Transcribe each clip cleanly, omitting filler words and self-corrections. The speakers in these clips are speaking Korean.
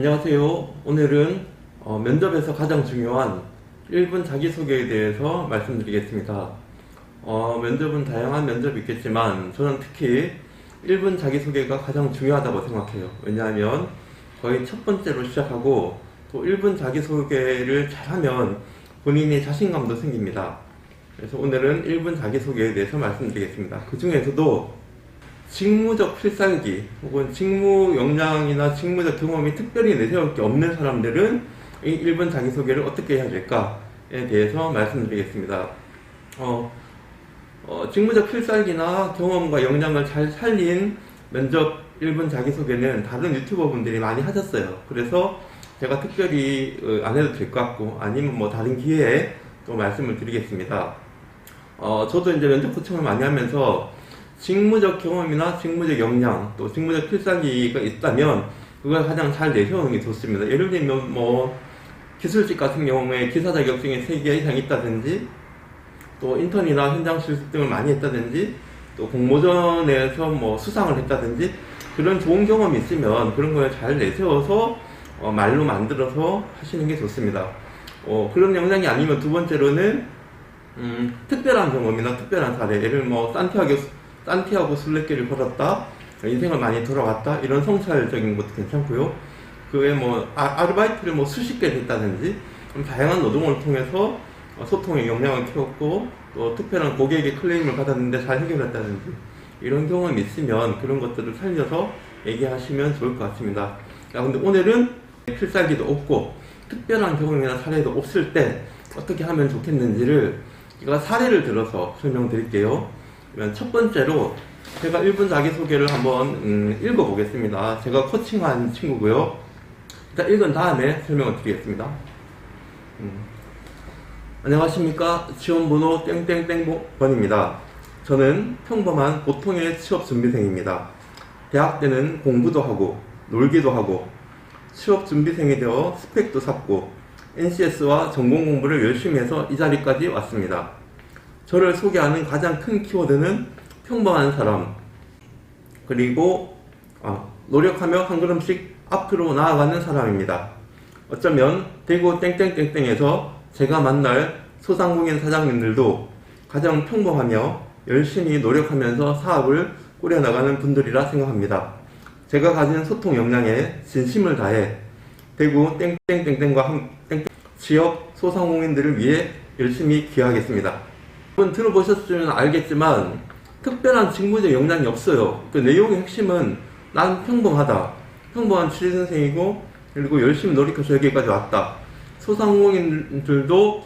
안녕하세요. 오늘은 면접에서 가장 중요한 1분 자기소개에 대해서 말씀드리겠습니다. 면접은 다양한 면접이 있겠지만 저는 특히 1분 자기소개가 가장 중요하다고 생각해요. 왜냐하면 거의 첫 번째로 시작하고 또 1분 자기소개를 잘하면 본인의 자신감도 생깁니다. 그래서 오늘은 1분 자기소개에 대해서 말씀드리겠습니다. 그 중에서도 직무적 필살기 혹은 직무 역량이나 직무적 경험이 특별히 내세울 게 없는 사람들은 이 1분 자기소개를 어떻게 해야 될까에 대해서 말씀드리겠습니다. 직무적 필살기나 경험과 역량을 잘 살린 면접 1분 자기소개는 다른 유튜버 분들이 많이 하셨어요. 그래서 제가 특별히 안 해도 될 것 같고, 아니면 뭐 다른 기회에 또 말씀을 드리겠습니다. 저도 이제 면접 코칭을 많이 하면서 직무적 경험이나 직무적 역량, 또 직무적 필살기가 있다면 그걸 가장 잘 내세우는 게 좋습니다. 예를 들면 뭐 기술직 같은 경우에 기사 자격증이 3개 이상 있다든지, 또 인턴이나 현장 실습 등을 많이 했다든지, 또 공모전에서 뭐 수상을 했다든지, 그런 좋은 경험이 있으면 그런 걸 잘 내세워서 말로 만들어서 하시는 게 좋습니다. 그런 역량이 아니면 두 번째로는 특별한 경험이나 특별한 사례, 예를 뭐 산티아고 순례길을 걸었다, 인생을 많이 돌아갔다, 이런 성찰적인 것도 괜찮고요. 그 외에 뭐 아르바이트를 뭐 수십 개 했다든지, 다양한 노동을 통해서 소통의 역량을 키웠고, 또 특별한 고객의 클레임을 받았는데 잘 해결했다든지, 이런 경험이 있으면 그런 것들을 살려서 얘기하시면 좋을 것 같습니다. 근데 오늘은 필살기도 없고 특별한 경험이나 사례도 없을 때 어떻게 하면 좋겠는지를 제가 사례를 들어서 설명드릴게요. 그러면 첫 번째로 제가 1분 자기소개를 한번 읽어보겠습니다. 제가 코칭한 친구고요. 일단 읽은 다음에 설명을 드리겠습니다. 안녕하십니까. 지원번호 땡땡땡번입니다. 저는 평범한 보통의 취업준비생입니다. 대학 때는 공부도 하고 놀기도 하고 취업준비생이 되어 스펙도 쌓고 NCS와 전공 공부를 열심히 해서 이 자리까지 왔습니다. 저를 소개하는 가장 큰 키워드는 평범한 사람, 그리고 노력하며 한 걸음씩 앞으로 나아가는 사람입니다. 어쩌면 대구 땡땡땡땡에서 제가 만날 소상공인 사장님들도 가장 평범하며 열심히 노력하면서 사업을 꾸려나가는 분들이라 생각합니다. 제가 가진 소통 역량에 진심을 다해 대구 땡땡땡땡과 지역 소상공인들을 위해 열심히 기여하겠습니다. 여러분 들어보셨으면 알겠지만 특별한 직무적 역량이 없어요. 그 내용의 핵심은 난 평범하다, 평범한 취준생이고 그리고 열심히 노력해서 여기까지 왔다. 소상공인들도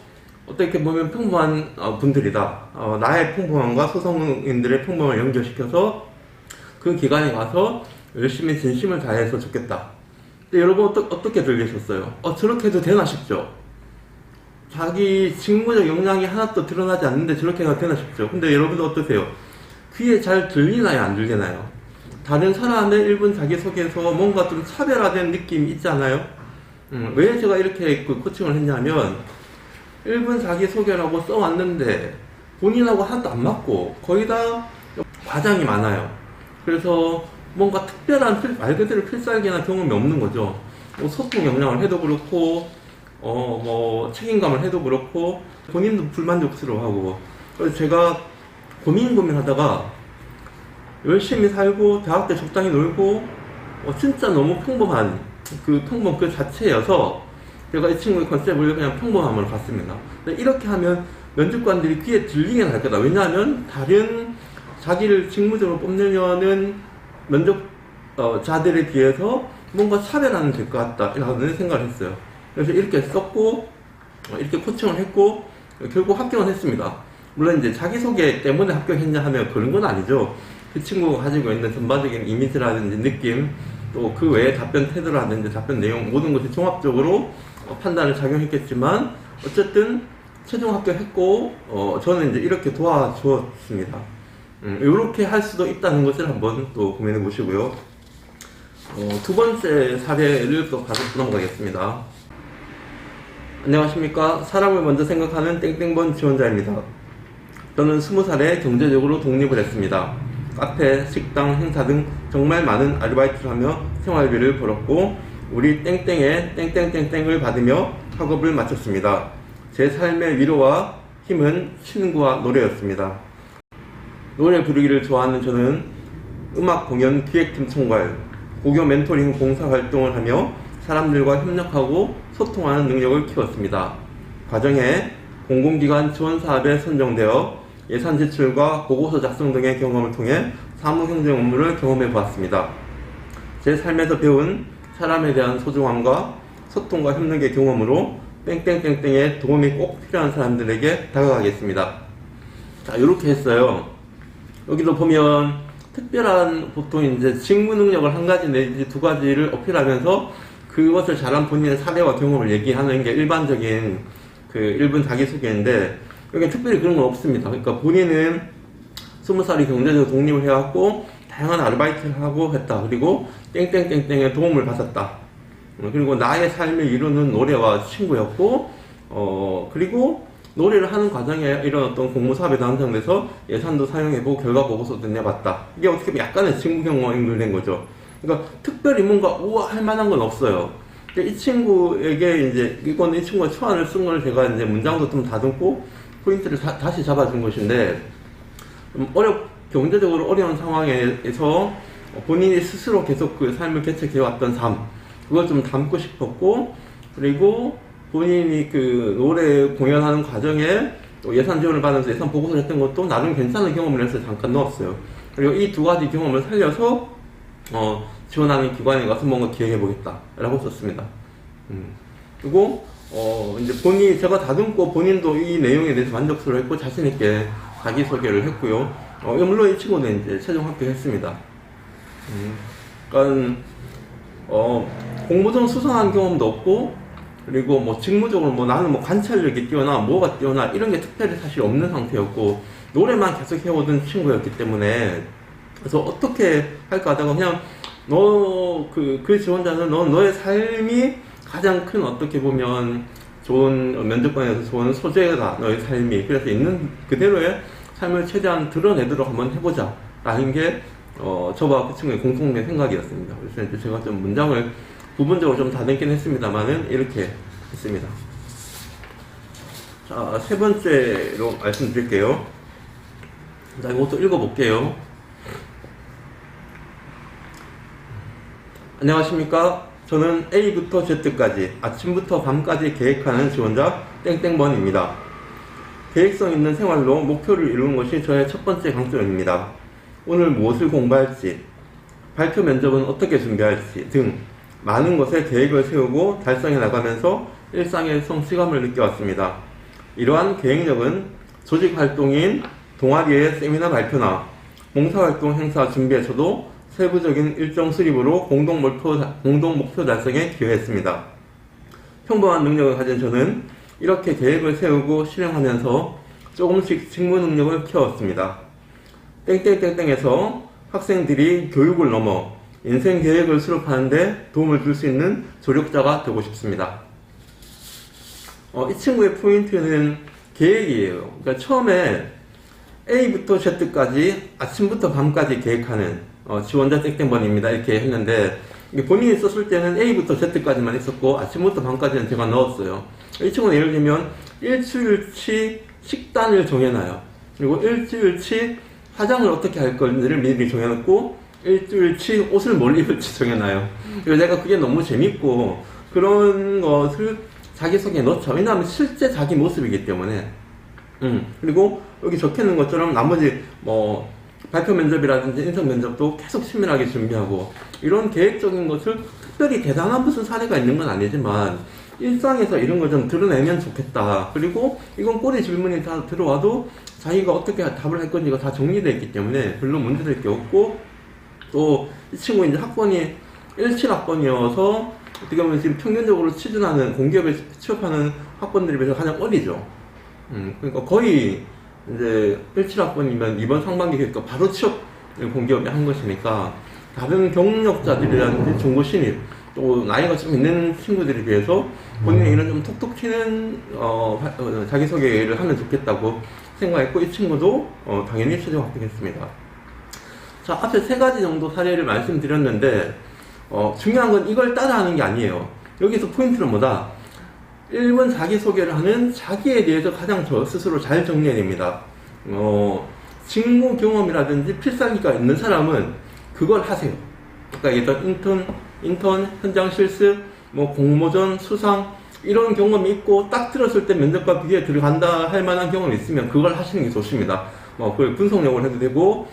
어떻게 보면 평범한 분들이다. 나의 평범함과 소상공인들의 평범을 연결시켜서 그 기관에 가서 열심히 진심을 다해서 좋겠다. 근데 여러분 어떻게 들리셨어요? 저렇게 해도 되나 싶죠? 자기 직무적 역량이 하나도 드러나지 않는데 저렇게 해도 되나 싶죠? 근데 여러분도 어떠세요? 귀에 잘 들리나요? 안 들리나요? 다른 사람의 1분 자기소개에서 뭔가 좀 차별화된 느낌이 있지 않아요? 왜 제가 이렇게 코칭을 했냐면 1분 자기소개라고 써왔는데 본인하고 하나도 안 맞고 거의 다 과장이 많아요. 그래서 뭔가 특별한 말 그대로 필살기나 경험이 없는 거죠. 뭐 소통 역량을 해도 그렇고 뭐 책임감을 해도 그렇고 본인도 불만족스러워하고, 그래서 제가 고민하다가 열심히 살고 대학 때 적당히 놀고 진짜 너무 평범한 그 평범 그 자체여서 제가 이 친구의 컨셉을 그냥 평범함으로 갔습니다. 근데 이렇게 하면 면접관들이 귀에 들리긴 할 거다. 왜냐하면 다른 자기를 직무적으로 뽑으려는 면접자들에 비해서 뭔가 차별화는 될 것 같다 이라는 생각을 했어요. 그래서 이렇게 썼고 이렇게 코칭을 했고 결국 합격은 했습니다. 물론 이제 자기소개 때문에 합격했냐 하면 그런 건 아니죠. 그 친구가 가지고 있는 전반적인 이미지라든지 느낌, 또 그 외에 답변 태도라든지 답변 내용, 모든 것이 종합적으로 판단을 작용했겠지만 어쨌든 최종 합격했고 저는 이제 이렇게 도와주었습니다. 이렇게 할 수도 있다는 것을 한번 또 고민해 보시고요. 두 번째 사례를 또 바로 넘어가겠습니다. 안녕하십니까. 사람을 먼저 생각하는 땡땡번 지원자입니다. 저는 20살에 경제적으로 독립을 했습니다. 카페, 식당, 행사 등 정말 많은 아르바이트를 하며 생활비를 벌었고 우리 땡땡의 땡땡땡땡을 받으며 학업을 마쳤습니다. 제 삶의 위로와 힘은 친구와 노래였습니다. 노래 부르기를 좋아하는 저는 음악 공연 기획팀 총괄, 고교 멘토링 봉사활동을 하며 사람들과 협력하고 소통하는 능력을 키웠습니다. 과정에 공공기관 지원 사업에 선정되어 예산 제출과 보고서 작성 등의 경험을 통해 사무행정 업무를 경험해 보았습니다. 제 삶에서 배운 사람에 대한 소중함과 소통과 협력의 경험으로 땡땡땡땡의 도움이 꼭 필요한 사람들에게 다가가겠습니다. 자, 이렇게 했어요. 여기도 보면 특별한 보통 이제 직무 능력을 한 가지 내지 두 가지를 어필하면서 그것을 잘한 본인의 사례와 경험을 얘기하는 게 일반적인 그 1분 자기소개인데 여기 특별히 그런 건 없습니다. 그러니까 본인은 20살이 경제적으로 독립을 해왔고 다양한 아르바이트를 하고 했다. 그리고 땡땡땡땡의 도움을 받았다. 그리고 나의 삶의 이루는 노래와 친구였고 그리고 노래를 하는 과정에 이런 어떤 공모사업에 당첨돼서 예산도 사용해보고 결과 보고서도 내봤다. 이게 어떻게 보면 약간의 친구 경험이 된 거죠. 그러니까 특별히 뭔가 우와 할 만한 건 없어요. 이 친구에게 이제 이거는 이 친구가 초안을 쓴 걸 제가 이제 문장도 좀 다듬고 포인트를 다시 잡아준 것인데 경제적으로 어려운 상황에서 본인이 스스로 계속 그 삶을 개척해왔던 삶 그걸 좀 담고 싶었고 그리고 본인이 그 노래 공연하는 과정에 예산 지원을 받으면서 예산 보고서를 했던 것도 나름 괜찮은 경험을 해서 잠깐 넣었어요. 그리고 이 두 가지 경험을 살려서 지원하는 기관에 가서 뭔가 기획해보겠다 라고 썼습니다. 그리고 이제 본인이 제가 다듬고 본인도 이 내용에 대해서 만족스러워했고 자신있게 자기소개를 했고요. 물론 이 친구는 이제 최종 합격했습니다. 그러니까 공모전 수상한 경험도 없고 그리고 뭐 직무적으로 뭐 나는 뭐 관찰력이 뛰어나 뭐가 뛰어나 이런 게 특별히 사실 없는 상태였고 노래만 계속 해오던 친구였기 때문에 그래서 어떻게 할까 하다가 그냥 그 지원자는 너의 삶이 가장 큰 어떻게 보면 좋은 면접관에서 좋은 소재가 너의 삶이 그래서 있는 그대로의 삶을 최대한 드러내도록 한번 해보자 라는 게 저와 그 친구의 공통된 생각이었습니다. 그래서 이제 제가 좀 문장을 부분적으로 좀 다듬긴 했습니다만은 이렇게 했습니다. 자, 세 번째로 말씀드릴게요. 자, 이것도 읽어볼게요. 안녕하십니까. 저는 A부터 Z까지 아침부터 밤까지 계획하는 지원자 땡땡번입니다. 계획성 있는 생활로 목표를 이루는 것이 저의 첫 번째 강점입니다. 오늘 무엇을 공부할지, 발표 면접은 어떻게 준비할지 등 많은 것에 계획을 세우고 달성해 나가면서 일상의 성취감을 느껴왔습니다. 이러한 계획력은 조직 활동인 동아리의 세미나 발표나 봉사활동 행사 준비에서도 세부적인 일정 수립으로 공동 목표 달성에 기여했습니다. 평범한 능력을 가진 저는 이렇게 계획을 세우고 실행하면서 조금씩 직무 능력을 키웠습니다. 땡땡땡땡에서 학생들이 교육을 넘어 인생 계획을 수립하는데 도움을 줄 수 있는 조력자가 되고 싶습니다. 이 친구의 포인트는 계획이에요. 그러니까 처음에 A부터 Z까지 아침부터 밤까지 계획하는 지원자 땡땡번입니다. 이렇게 했는데 본인이 썼을 때는 A부터 Z까지만 있었고 아침부터 밤까지는 제가 넣었어요. 이 친구는 예를 들면 일주일치 식단을 정해놔요. 그리고 일주일치 화장을 어떻게 할 건지를 미리 정해놓고 일주일치 옷을 뭘 입을지 정해놔요. 그래서 내가 그게 너무 재밌고 그런 것을 자기소개에 넣자. 왜냐하면 실제 자기 모습이기 때문에. 그리고 여기 적혀있는 것처럼 나머지 뭐 발표 면접이라든지 인성 면접도 계속 치밀하게 준비하고 이런 계획적인 것을 특별히 대단한 무슨 사례가 있는 건 아니지만 일상에서 이런 걸 좀 드러내면 좋겠다. 그리고 이건 꼬리 질문이 다 들어와도 자기가 어떻게 답을 할 건지가 다 정리되어 있기 때문에 별로 문제될 게 없고 또 이 친구 이제 학번이 17학번이어서 어떻게 보면 지금 평균적으로 취준하는 공기업에 취업하는 학번들에 비해서 가장 어리죠. 그러니까 거의 이제 17학번이면 이번 상반기 그러니까 바로 취업을 공기업에 한 것이니까 다른 경력자들이라든지 중고 신입 또 나이가 좀 있는 친구들에 비해서 본인의 이런 좀 톡톡 튀는 자기소개를 하면 좋겠다고 생각했고 이 친구도 당연히 최종 합격했습니다. 자, 앞에 세 가지 정도 사례를 말씀드렸는데 중요한 건 이걸 따라하는 게 아니에요. 여기서 포인트는 뭐다? 1번 자기소개를 하는 자기에 대해서 가장 저 스스로 잘 정리해야 됩니다. 직무 경험이라든지 필살기가 있는 사람은 그걸 하세요. 아까 얘기했던 인턴, 현장 실습, 뭐 공모전, 수상, 이런 경험이 있고 딱 들었을 때 면접과 비교에 들어간다 할 만한 경험이 있으면 그걸 하시는 게 좋습니다. 그 분석력을 해도 되고,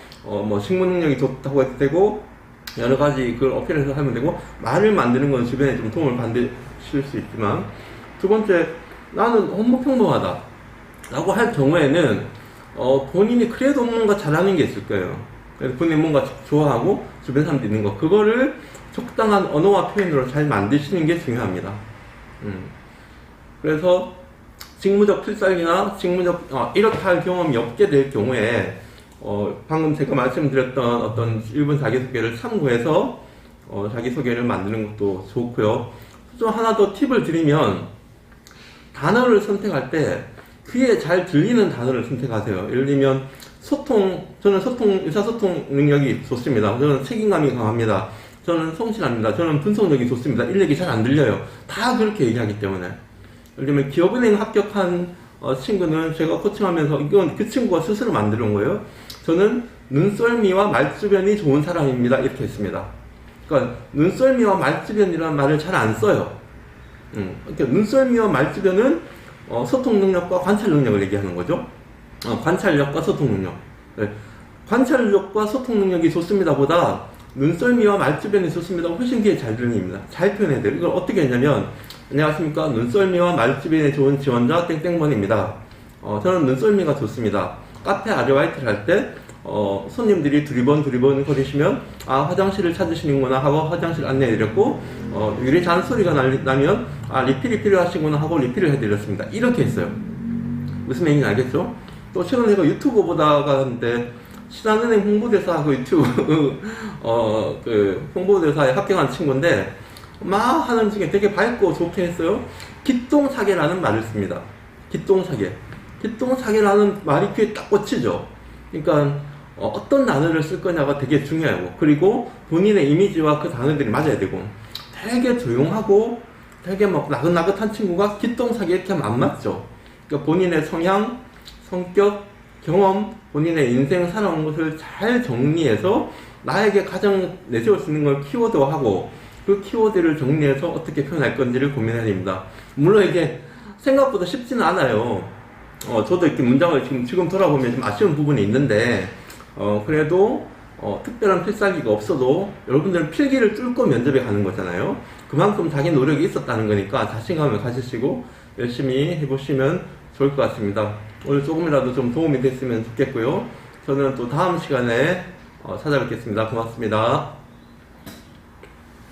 직무 능력이 좋다고 해도 되고, 여러 가지 그걸 어필해서 하면 되고, 말을 만드는 건 주변에 좀 도움을 받으실 수 있지만, 두 번째, 나는 홍보평론하다 라고 할 경우에는 본인이 그래도 뭔가 잘하는 게 있을 거예요. 그래서 본인이 뭔가 좋아하고 주변 사람들이 있는 거, 그거를 적당한 언어와 표현으로 잘 만드시는 게 중요합니다. 그래서 직무적 필살기나 이렇다 할 경험이 없게 될 경우에 방금 제가 말씀드렸던 어떤 1분 자기소개를 참고해서 자기소개를 만드는 것도 좋고요. 좀 하나 더 팁을 드리면, 단어를 선택할 때 귀에 잘 들리는 단어를 선택하세요. 예를 들면 저는 의사소통 능력이 좋습니다. 저는 책임감이 강합니다. 저는 성실합니다. 저는 분석력이 좋습니다. 이 얘기 잘 안 들려요. 다 그렇게 얘기하기 때문에. 예를 들면 기업은행 합격한 친구는 제가 코칭하면서, 이건 그 친구가 스스로 만드는 거예요. 저는 눈썰미와 말주변이 좋은 사람입니다. 이렇게 했습니다. 그러니까 눈썰미와 말주변이라는 말을 잘 안 써요. 그러니까 눈썰미와 말주변은 소통 능력과 관찰 능력을 얘기하는 거죠. 관찰력과 소통 능력. 네. 관찰력과 소통 능력이 좋습니다 보다 눈썰미와 말주변이 좋습니다 훨씬 귀에 잘 들립니다. 잘 표현해야 돼요. 이걸 어떻게 했냐면, 안녕하십니까, 눈썰미와 말주변이 좋은 지원자 땡땡번입니다. 저는 눈썰미가 좋습니다. 카페 아르바이트를 할 때 손님들이 두리번 거리시면 화장실을 찾으시는구나 하고 화장실 안내해드렸고, 유리 잔소리가 나면 리필이 필요하시구나 하고 리필을 해드렸습니다. 이렇게 했어요. 무슨 얘기인지 알겠죠? 또 최근에 제가 유튜브 보다가 하는데, 신한은행 홍보대사하고 유튜브 홍보대사에 합격한 친구인데 막 하는 중에 되게 밝고 좋게 했어요. 기똥사계라는 말을 씁니다. 기똥사계라는 말이 귀에 딱 꽂히죠. 그러니까 어떤 단어를 쓸 거냐가 되게 중요하고, 그리고 본인의 이미지와 그 단어들이 맞아야 되고, 되게 조용하고 되게 막 나긋나긋한 친구가 기똥사계 이렇게 하면 안 맞죠. 그러니까 본인의 성향, 성격, 경험, 본인의 인생 살아온 것을 잘 정리해서 나에게 가장 내세울 수 있는 걸 키워드화하고, 그 키워드를 정리해서 어떻게 표현할 건지를 고민해야 됩니다. 물론 이게 생각보다 쉽지는 않아요. 저도 이렇게 문장을 지금 돌아보면 좀 아쉬운 부분이 있는데, 그래도 특별한 필살기가 없어도 여러분들은 필기를 뚫고 면접에 가는 거잖아요. 그만큼 자기 노력이 있었다는 거니까 자신감을 가지시고 열심히 해보시면 좋을 것 같습니다. 오늘 조금이라도 좀 도움이 됐으면 좋겠고요. 저는 또 다음 시간에 찾아뵙겠습니다. 고맙습니다.